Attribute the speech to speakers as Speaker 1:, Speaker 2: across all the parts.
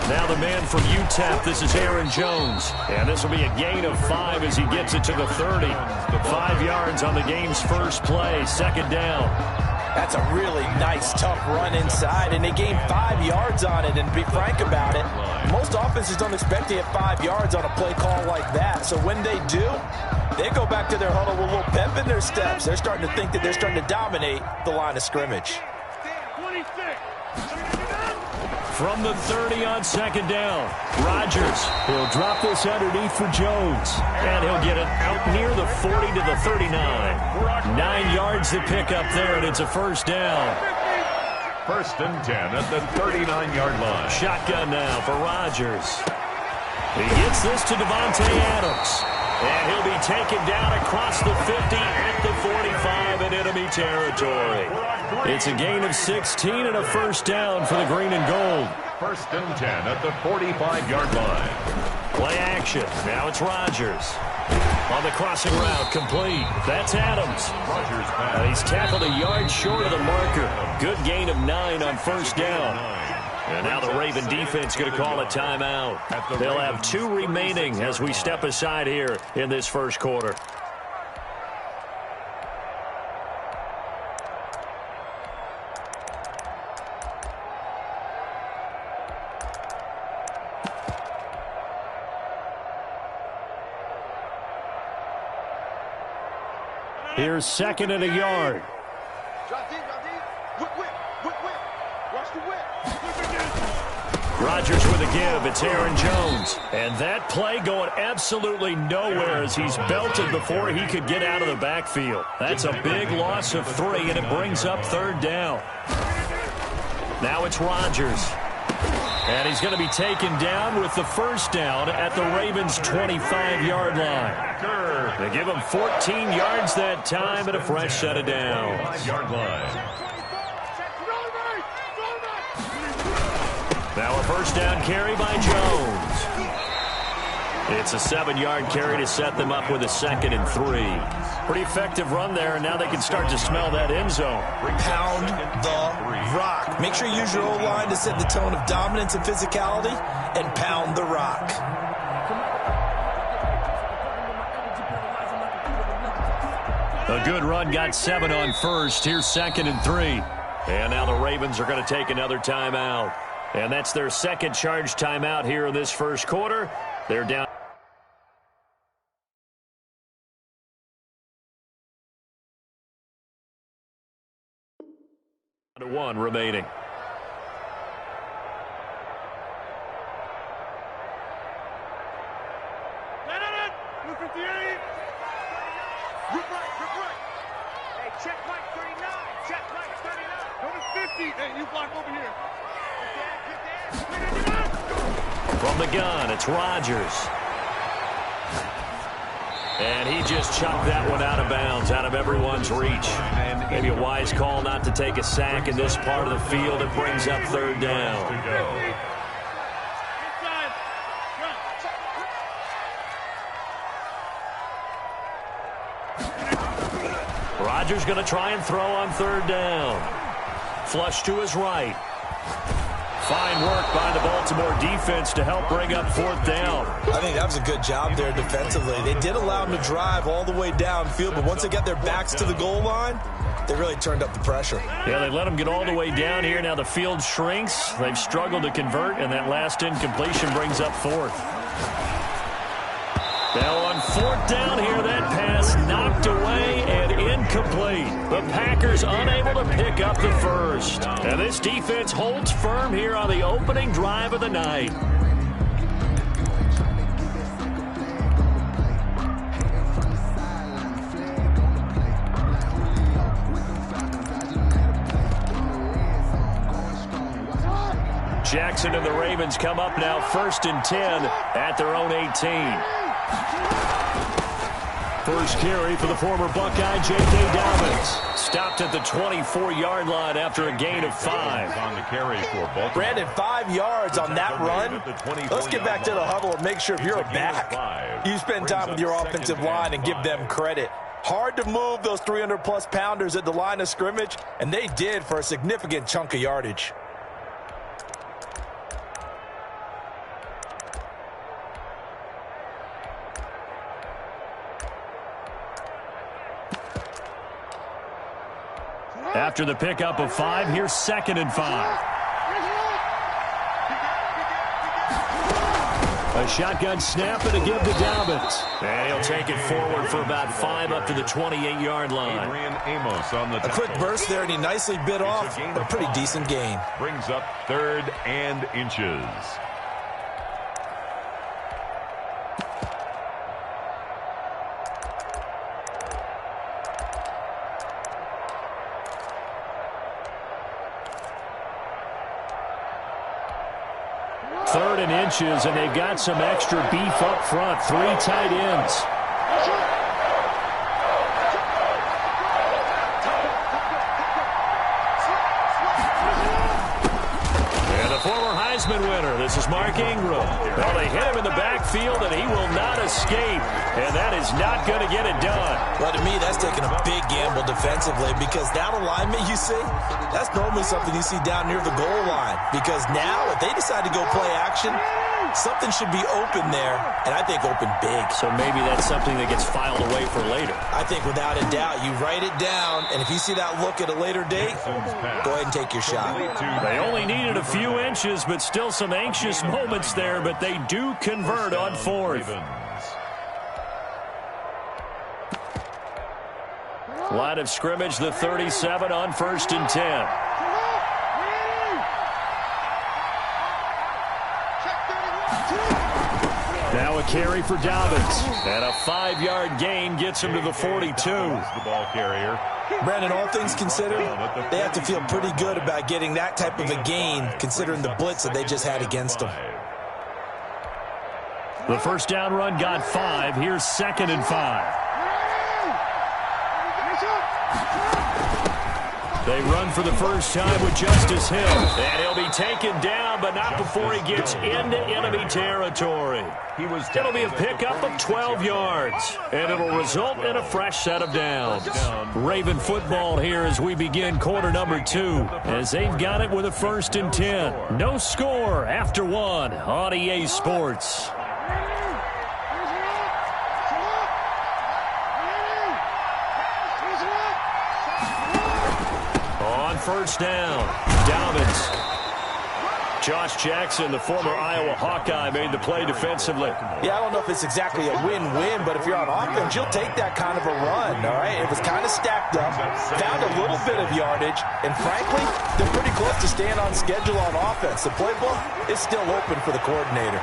Speaker 1: Now the man from UTEP, this is Aaron Jones. And this will be a gain of 5 as he gets it to the 30. 5 yards on the game's first play, second down.
Speaker 2: That's a really nice, tough run inside, and they gained 5 yards on it. And to be frank about it, most offenses don't expect to get 5 yards on a play call like that. So when they do, they go back to their huddle with a little pep in their steps. They're starting to think that they're starting to dominate the line of scrimmage.
Speaker 1: From the 30 on second down, Rodgers will drop this underneath for Jones. And he'll get it out near the 40 to the 39. 9 yards to pick up there, and it's a first down.
Speaker 3: First and 10 at the 39-yard line.
Speaker 1: Shotgun now for Rodgers. He gets this to Devontae Adams. And he'll be taken down across the 50 at the 45 in enemy territory. It's a gain of 16 and a first down for the green and gold.
Speaker 3: First and 10 at the 45-yard line.
Speaker 1: Play action. Now it's Rodgers. On the crossing route, complete. That's Adams. And he's tackled a yard short of the marker. Good gain of 9 on first down. And now the Raven defense going to call a timeout. They'll have 2 remaining as we step aside here in this first quarter. Here's second and a yard. Rodgers with a give. It's Aaron Jones. And that play going absolutely nowhere as he's belted before he could get out of the backfield. That's a big loss of 3, and it brings up third down. Now it's Rodgers. And he's going to be taken down with the first down at the Ravens' 25-yard line. They give him 14 yards that time and a fresh set of downs. Now a first down carry by Jones. It's a 7-yard carry to set them up with a 2nd and 3. Pretty effective run there, and now they can start to smell that end zone.
Speaker 2: Pound the rock. Make sure you use your O-line to set the tone of dominance and physicality, and pound the rock.
Speaker 1: A good run, got 7 on first. Here's 2nd and 3. And now the Ravens are going to take another timeout. And that's their second charge timeout here in this first quarter. They're down. 1 remaining.
Speaker 4: Hey, check right 39. Check right 39. Go to 50. Hey, you block over here.
Speaker 1: From the gun, it's Rodgers. And he just chucked that one out of bounds, out of everyone's reach. Maybe a wise call not to take a sack in this part of the field. It brings up third down. Rodgers going to try and throw on third down. Flush to his right. Fine work by the Baltimore defense to help bring up fourth down.
Speaker 2: I think that was a good job there defensively. They did allow them to drive all the way downfield, but once they got their backs to the goal line, they really turned up the pressure.
Speaker 1: Yeah, they let them get all the way down here. Now the field shrinks. They've struggled to convert, and that last incompletion brings up fourth. Now on fourth down here, that pass knocked away and incomplete. The Packers unable to pick up the first. And this defense holds firm here on the opening drive of the night. Jackson and the Ravens come up now 1st and 10 at their own 18. First carry for the former Buckeye, J.K. Dobbins. Stopped at the 24-yard line after a gain of 5.
Speaker 3: On the carry for Baltimore.
Speaker 2: Brandon, 5 yards on that run. Let's get back to the huddle and make sure if you're a back, you spend time with your offensive line and give them credit. Hard to move those 300-plus pounders at the line of scrimmage, and they did for a significant chunk of yardage.
Speaker 1: After the pickup of 5, here's 2nd and 5. A shotgun snap and a give to Dobbins. And he'll take it forward for about 5 up to the 28-yard line.
Speaker 2: A quick burst there, and he nicely bit off a pretty decent gain.
Speaker 3: Brings up 3rd and inches.
Speaker 1: Third and inches, and they've got some extra beef up front. 3 tight ends. And the former Heisman winner, this is Mark Ingram. Well, they hit him in the backfield, and he will not escape. And that is not going to get it done.
Speaker 2: Well, to me, that's taking a big gamble defensively, because that alignment you see, that's normally something you see down near the goal line. Because now, if they decide to go play action, something should be open there, and I think open big.
Speaker 1: So maybe that's something that gets filed away for later.
Speaker 2: I think without a doubt, you write it down, and if you see that look at a later date, go ahead and take your shot.
Speaker 1: They only needed a few inches, but still some anxious moments there, but they do convert on 4th. Line of scrimmage, the 37 on 1st and 10. Now a carry for Dobbins. And a 5-yard gain gets him to the 42.
Speaker 3: The ball carrier.
Speaker 2: Brandon, all things considered, they have to feel pretty good about getting that type of a gain, considering the blitz that they just had against them.
Speaker 1: The first down run got 5. Here's 2nd and 5. They run for the first time with Justice Hill. And he'll be taken down, but not before he gets into enemy territory. It'll be a pickup of 12 yards. And it'll result in a fresh set of downs. Raven football here as we begin quarter number 2. As they've got it with a 1st and 10. No score after 1 on EA Sports. First down, Dobbins. Josh Jackson, the former Iowa Hawkeye, made the play defensively.
Speaker 2: Yeah, I don't know if it's exactly a win-win, but if you're on offense, you'll take that kind of a run, all right? It was kind of stacked up, found a little bit of yardage, and frankly, they're pretty close to staying on schedule on offense. The playbook is still open for the coordinator.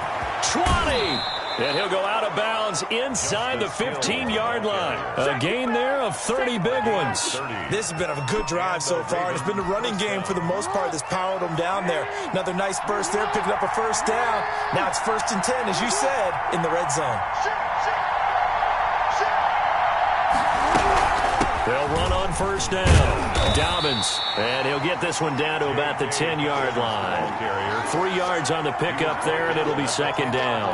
Speaker 1: 20! And he'll go out of bounds inside the 15-yard line. A gain there of 30 big ones.
Speaker 2: This has been a good drive so far. It's been the running game for the most part that's powered them down there. Another nice burst there, picking up a first down. Now it's 1st and 10, as you said, in the red zone.
Speaker 1: They'll run on first down. Dobbins, and he'll get this one down to about the 10-yard line. 3 yards on the pickup there, and it'll be 2nd down.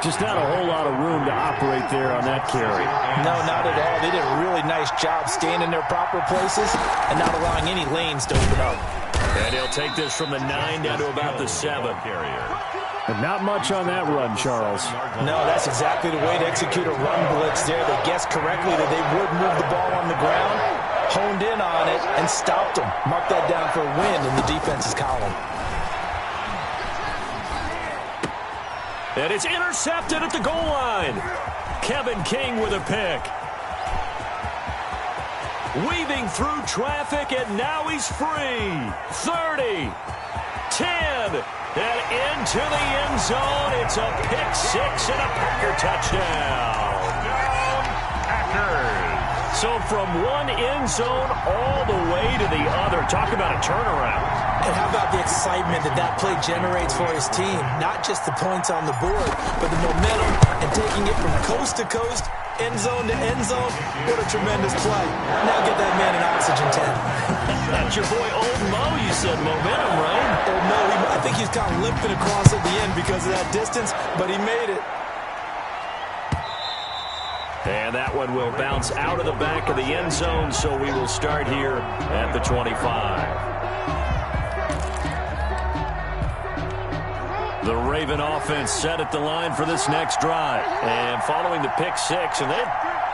Speaker 1: Just not a whole lot of room to operate there on that carry.
Speaker 2: No, not at all. They did a really nice job staying in their proper places and not allowing any lanes to open up.
Speaker 1: And he'll take this from the 9 down to about the 7.
Speaker 5: But not much on that run, Charles.
Speaker 2: No, that's exactly the way to execute a run blitz there. They guessed correctly that they would move the ball on the ground, honed in on it, and stopped them. Mark that down for a win in the defense's column.
Speaker 1: And it's intercepted at the goal line. Kevin King with a pick. Weaving through traffic, and now he's free. 30, 10, and into the end zone. It's a pick 6 and a Packer touchdown. Packers. So from one end zone all the way to the other. Talk about a turnaround.
Speaker 2: And how about the excitement that play generates for his team? Not just the points on the board, but the momentum and taking it from coast to coast, end zone to end zone. What a tremendous play. Now get that man an oxygen tent.
Speaker 1: That's your boy Old Mo. You said momentum, right?
Speaker 2: Old Mo, I think he's kind of limping across at the end because of that distance, but he made it.
Speaker 1: And that one will bounce out of the back of the end zone, so we will start here at the 25. The Raven offense set at the line for this next drive. And following the pick 6, and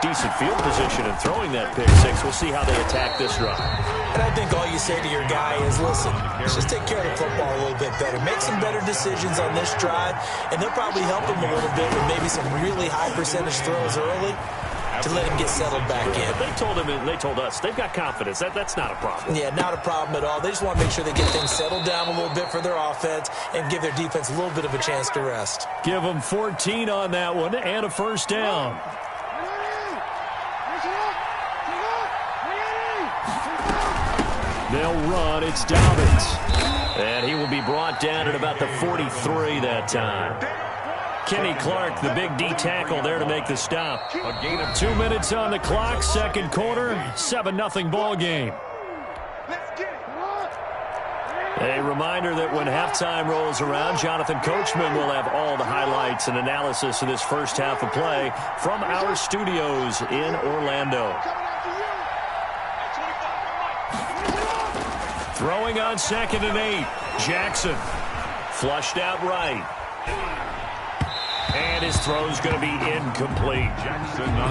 Speaker 1: decent field position and throwing that pick six. We'll see how they attack this drive.
Speaker 2: And I think all you say to your guy is, listen, let's just take care of the football a little bit better. Make some better decisions on this drive, and they'll probably help him a little bit with maybe some really high percentage throws early to let him get settled back in.
Speaker 1: But they told him, and they told us, they've got confidence. That's not a problem.
Speaker 2: Yeah, not a problem at all. They just want to make sure they get things settled down a little bit for their offense and give their defense a little bit of a chance to rest.
Speaker 1: Give them 14 on that one and a first down. They'll run. It's Dobbins. And he will be brought down at about the 43 that time. Kenny Clark, the big D tackle there to make the stop. 2 minutes on the clock, second quarter, 7-0 ball game. A reminder that when halftime rolls around, Jonathan Coachman will have all the highlights and analysis of this first half of play from our studios in Orlando. Throwing on 2nd and 8. Jackson flushed out right. And his throw's going to be incomplete.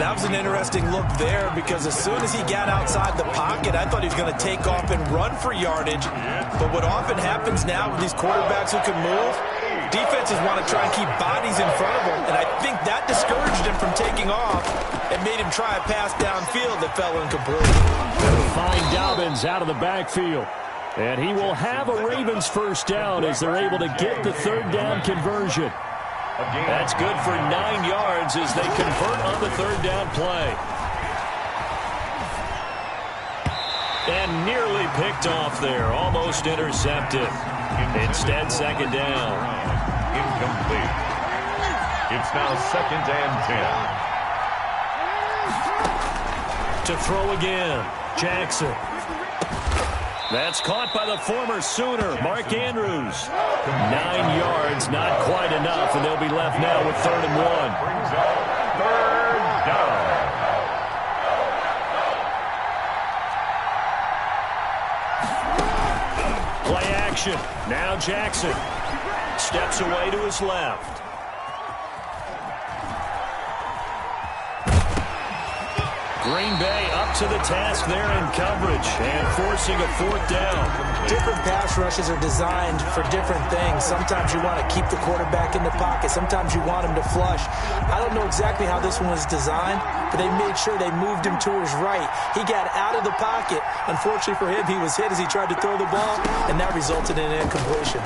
Speaker 2: That was an interesting look there because as soon as he got outside the pocket, I thought he was going to take off and run for yardage. But what often happens now with these quarterbacks who can move, defenses want to try and keep bodies in front of them. And I think that discouraged him from taking off and made him try a pass downfield that fell incomplete.
Speaker 1: They'll find Dobbins out of the backfield. And he will have a Ravens first down as they're able to get the third down conversion. That's good for 9 yards as they convert on the third down play. And nearly picked off there, almost intercepted. Instead, second down.
Speaker 3: Incomplete. It's now 2nd and 10.
Speaker 1: To throw again, Jackson. That's caught by the former Sooner, Mark Andrews. 9 yards, not quite enough, and they'll be left now with 3rd and 1.
Speaker 3: Brings up 3rd down.
Speaker 1: Play action. Now Jackson steps away to his left. Green Bay up to the task there in coverage and forcing a 4th down.
Speaker 2: Different pass rushes are designed for different things. Sometimes you want to keep the quarterback in the pocket. Sometimes you want him to flush. I don't know exactly how this one was designed, but they made sure they moved him to his right. He got out of the pocket. Unfortunately for him, he was hit as he tried to throw the ball, and that resulted in an incompletion.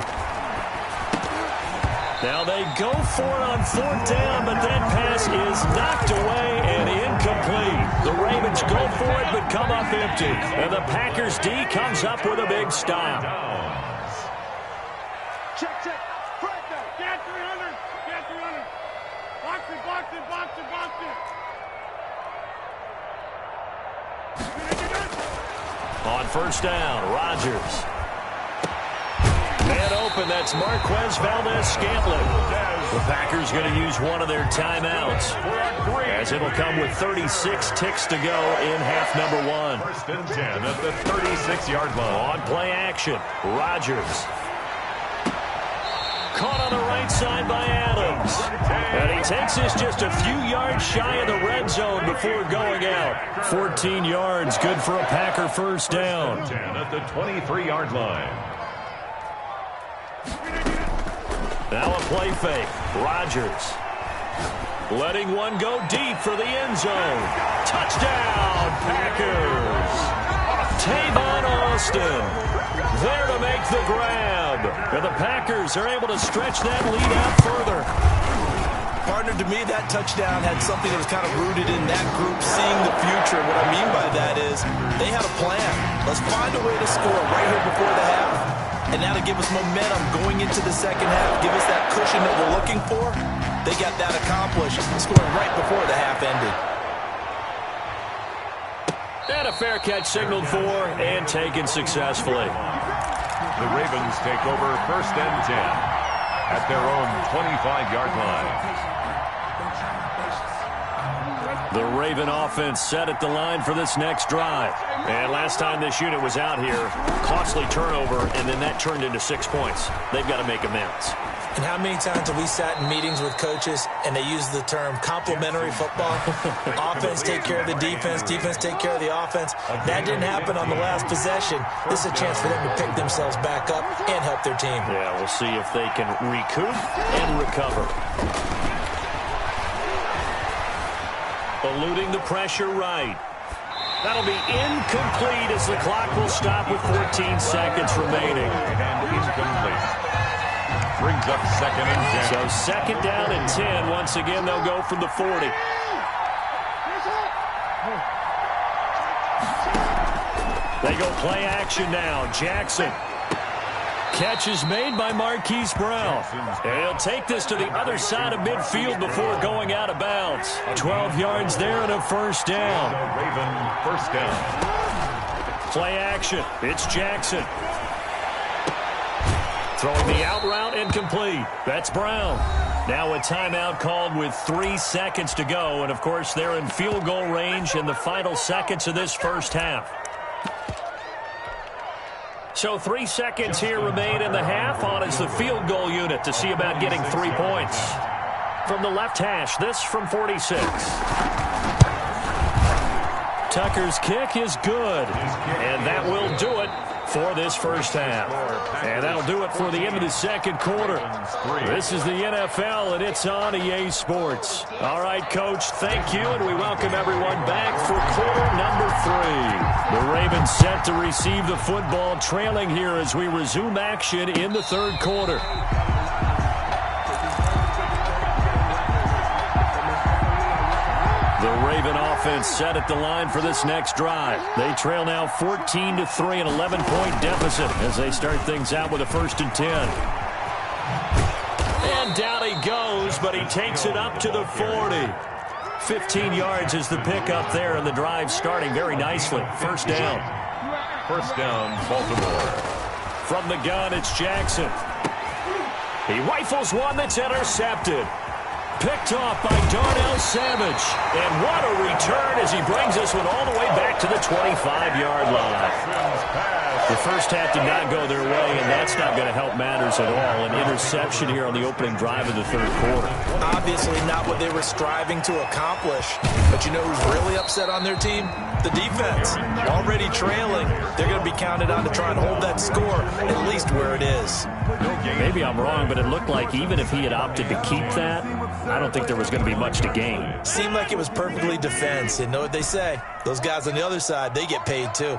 Speaker 1: Now they go for it on 4th down, but that pass is knocked away and incomplete. The Ravens go for it, but come up empty. And the Packers D comes up with a big stop.
Speaker 4: Check. Break that. Get 300. Get 300. Box it.
Speaker 1: On 1st down, Rodgers. Man open, that's Marquez Valdez-Scantling. The Packers going to use one of their timeouts, as it'll come with 36 ticks to go in half number 1.
Speaker 3: 1st and 10 at the 36-yard line.
Speaker 1: On play action, Rodgers. Caught on the right side by Adams. And he takes this just a few yards shy of the red zone before going out. 14 yards, good for a Packer first down.
Speaker 3: 10 at the 23-yard line.
Speaker 1: Now a play fake. Rodgers letting one go deep for the end zone. Touchdown, Packers. Tavon Austin there to make the grab. And the Packers are able to stretch that lead out further.
Speaker 2: Partner, to me, that touchdown had something that was kind of rooted in that group seeing the future. What I mean by that is they had a plan. Let's find a way to score right here before the half. And now to give us momentum going into the second half, give us that cushion that we're looking for, they got that accomplished, scoring right before the half ended.
Speaker 1: And a fair catch signaled for and taken successfully.
Speaker 3: The Ravens take over 1st and 10 at their own 25-yard line.
Speaker 1: The Raven offense set at the line for this next drive. And last time this unit was out here, costly turnover, and then that turned into 6 points. They've got to make amends.
Speaker 2: And how many times have we sat in meetings with coaches and they use the term complementary football? Offense take care of the defense, defense take care of the offense. That didn't happen on the last possession. This is a chance for them to pick themselves back up and help their team.
Speaker 1: Yeah, we'll see if they can recoup and recover. Eluding the pressure right. That'll be incomplete as the clock will stop with 14 seconds remaining.
Speaker 3: And incomplete. Brings up 2nd and 10.
Speaker 1: So 2nd down and 10. Once again, they'll go from the 40. They go play action now. Jackson. Catch is made by Marquise Brown. And he'll take this to the other side of midfield before going out of bounds. 12 yards there and a first down.
Speaker 3: Raven, first down.
Speaker 1: Play action. It's Jackson. Throwing the out route incomplete. That's Brown. Now a timeout called with 3 seconds to go. And, of course, they're in field goal range in the final seconds of this first half. So 3 seconds here remain in the half. On is the field goal unit to see about getting 3 points. From the left hash, this from 46. Tucker's kick is good. And that will do it for this first half. And that'll do it for the end of the second quarter. This is the NFL, and it's on EA Sports. All right, Coach, thank you, and we welcome everyone back for quarter number 3. The Ravens set to receive the football, trailing here as we resume action in the third quarter. The Raven offense set at the line for this next drive. They trail now 14-3, an 11-point deficit as they start things out with a 1st and 10. And down he goes, but he takes it up to the 40. 15 yards is the pickup there, and the drive starting very nicely. First down.
Speaker 3: First down, Baltimore.
Speaker 1: From the gun, it's Jackson. He rifles one that's intercepted. Picked off by Darnell Savage. And what a return as he brings this one all the way back to the 25-yard line. The first half did not go their way, and that's not going to help matters at all. An interception here on the opening drive of the third quarter.
Speaker 2: Obviously not what they were striving to accomplish. But you know who's really upset on their team? The defense. Already trailing. They're going to be counted on to try and hold that score at least where it is.
Speaker 1: Maybe I'm wrong, but it looked like even if he had opted to keep that, I don't think there was going to be much to gain.
Speaker 2: Seemed like it was perfectly defense. And know what they say? Those guys on the other side, they get paid too.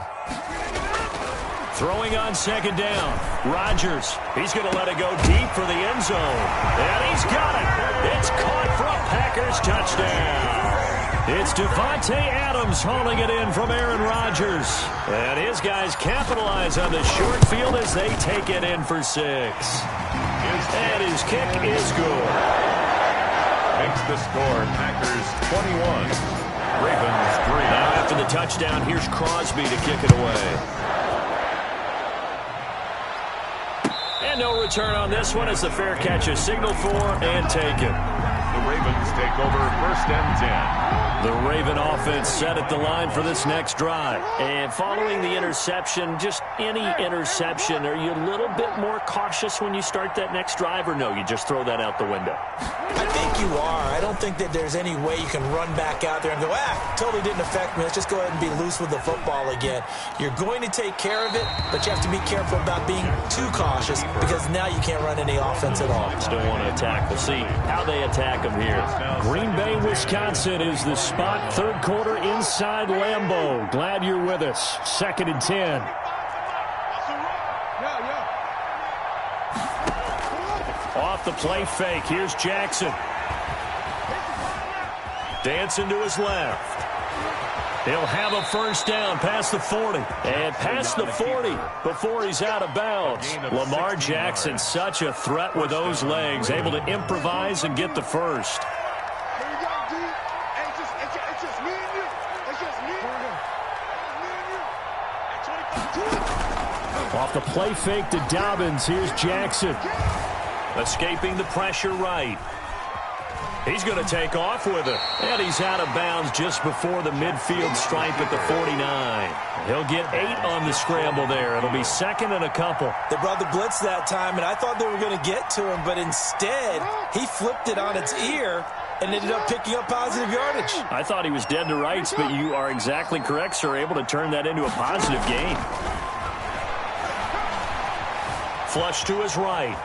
Speaker 1: Throwing on second down. Rodgers. He's going to let it go deep for the end zone. And he's got it. It's caught for a Packers touchdown. It's Devontae Adams hauling it in from Aaron Rodgers. And his guys capitalize on the short field as they take it in for 6. And his kick is good.
Speaker 3: Makes the score Packers 21. Ravens 3.
Speaker 1: Now after the touchdown, here's Crosby to kick it away. And no return on this one as the fair catch is signaled for and taken.
Speaker 3: The Ravens take over 1st and 10.
Speaker 1: The Raven offense set at the line for this next drive. And following the interception, just any interception, are you a little bit more cautious when you start that next drive, or no, you just throw that out the window?
Speaker 2: I think you are. I don't think that there's any way you can run back out there and go, totally didn't affect me. Let's just go ahead and be loose with the football again. You're going to take care of it, but you have to be careful about being too cautious because now you can't run any offense at all.
Speaker 1: Still want to attack. We'll see how they attack them here. Green Bay, Wisconsin is the spot. Third quarter inside Lambeau. Glad you're with us. 2nd and 10. Off the play fake. Here's Jackson. Dancing to his left. He'll have a first down past the 40. And past the 40 before he's out of bounds. Lamar Jackson, such a threat with those legs. Able to improvise and get the first. Off the play fake to Dobbins. Here's Jackson. Escaping the pressure right. He's going to take off with it. And he's out of bounds just before the midfield stripe at the 49. He'll get 8 on the scramble there. It'll be second and a couple.
Speaker 2: They brought the blitz that time, and I thought they were going to get to him, but instead he flipped it on its ear and ended up picking up positive yardage.
Speaker 1: I thought he was dead to rights, but you are exactly correct, sir. Able to turn that into a positive gain. Flush to his right.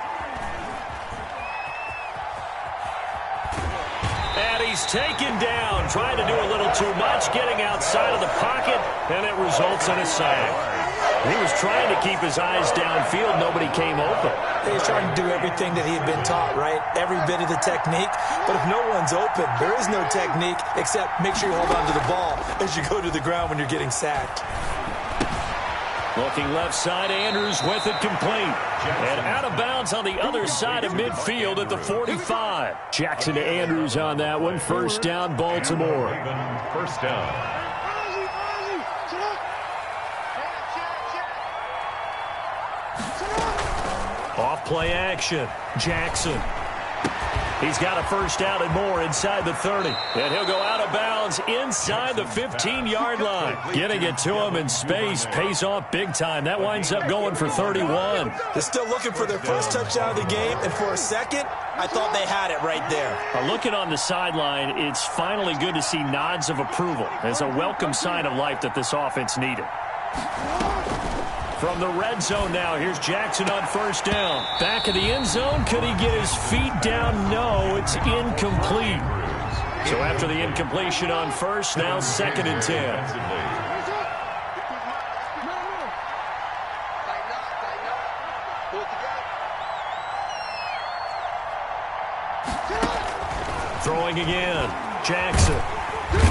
Speaker 1: And he's taken down, trying to do a little too much, getting outside of the pocket, and it results in a sack. He was trying to keep his eyes downfield. Nobody came open.
Speaker 2: He was trying to do everything that he had been taught, right? Every bit of the technique. But if no one's open, there is no technique except make sure you hold on to the ball as you go to the ground when you're getting sacked.
Speaker 1: Looking left side, Andrews with it complete. And out of bounds on the other side of midfield at the 45. Jackson to Andrews on that one. First down, Baltimore.
Speaker 3: First down.
Speaker 1: Off play action. Jackson. He's got a first down and more inside the 30. And he'll go out of bounds inside the 15-yard line. Getting it to him in space pays off big time. That winds up going for 31.
Speaker 2: They're still looking for their first touchdown of the game, and for a second, I thought they had it right there.
Speaker 1: Looking on the sideline, it's finally good to see nods of approval. It's a welcome sign of life that this offense needed. From the red zone now, here's Jackson on first down. Back of the end zone, could he get his feet down? No, it's incomplete. So after the incompletion on first, now second and 10. Throwing again, Jackson.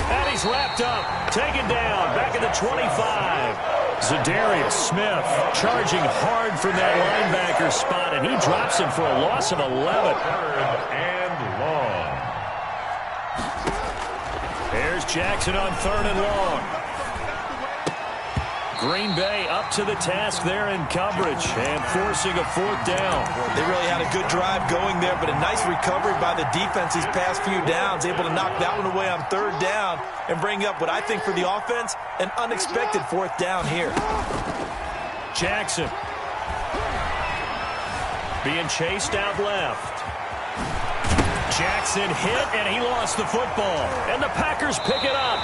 Speaker 1: And he's wrapped up, taken down, back at the 25. Zadarius Smith charging hard from that linebacker spot, and he drops him for a loss of 11.
Speaker 3: Third and long.
Speaker 1: There's Jackson on third and long. Green Bay up to the task there in coverage and forcing a fourth down.
Speaker 2: They really had a good drive going there, but a nice recovery by the defense these past few downs, able to knock that one away on third down and bring up what I think for the offense, an unexpected fourth down here.
Speaker 1: Jackson being chased out left. Jackson hit, and he lost the football. And the Packers pick it up.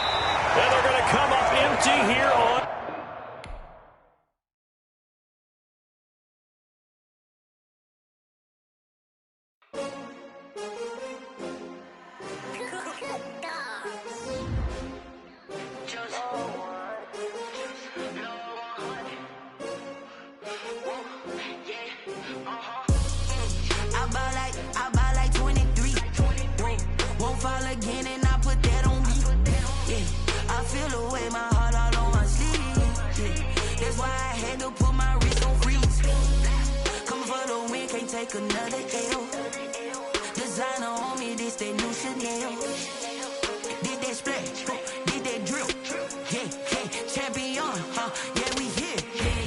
Speaker 1: And they're going to come up empty here on
Speaker 6: another L. Designer on me, this that new Chanel. Did that splash, did that drill. Yeah, champion, yeah, we here.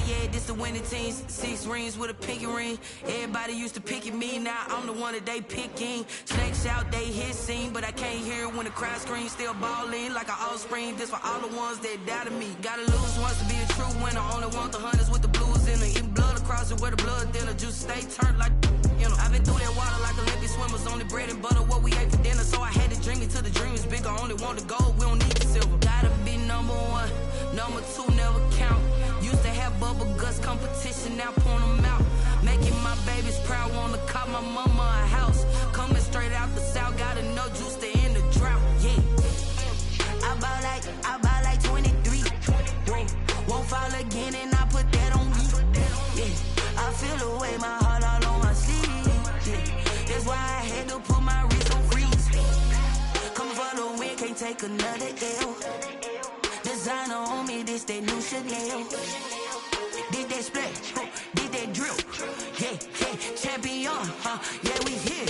Speaker 6: Yeah, this the winning team. 6 rings with a pinky ring. Everybody used to pick at me, now I'm the one that they picking. Snakes out, they hit scene, but I can't hear it when the crowd screams. Still ballin' like an offspring. This for all the ones that doubted me. Gotta lose once to be a true winner. Only want the hunters with the blues in it. Eating blood across it where the blood thinner. Juice stay turned like, you know. I've been through that water like Olympic swimmers. Only bread and butter what we ate for dinner. So I had to dream it till the dream is bigger. Only want the gold, we don't need the silver. Gotta be number 1, number 2 never count. Used to have bubble guts competition, now point them out. Making my babies proud, wanna call my mama a house. Coming straight out the south, gotta know juice to end the drought. Yeah, I bought like 23. Won't fall again, and I put that on me. Yeah, I feel the way, my heart all on my sleeve. Yeah, that's why I had to put my wrist on freeze. Coming for the win, can't take another L. Designer on me, this that new Chanel. Did that splash, did that drill. Yeah, champion, yeah, we here.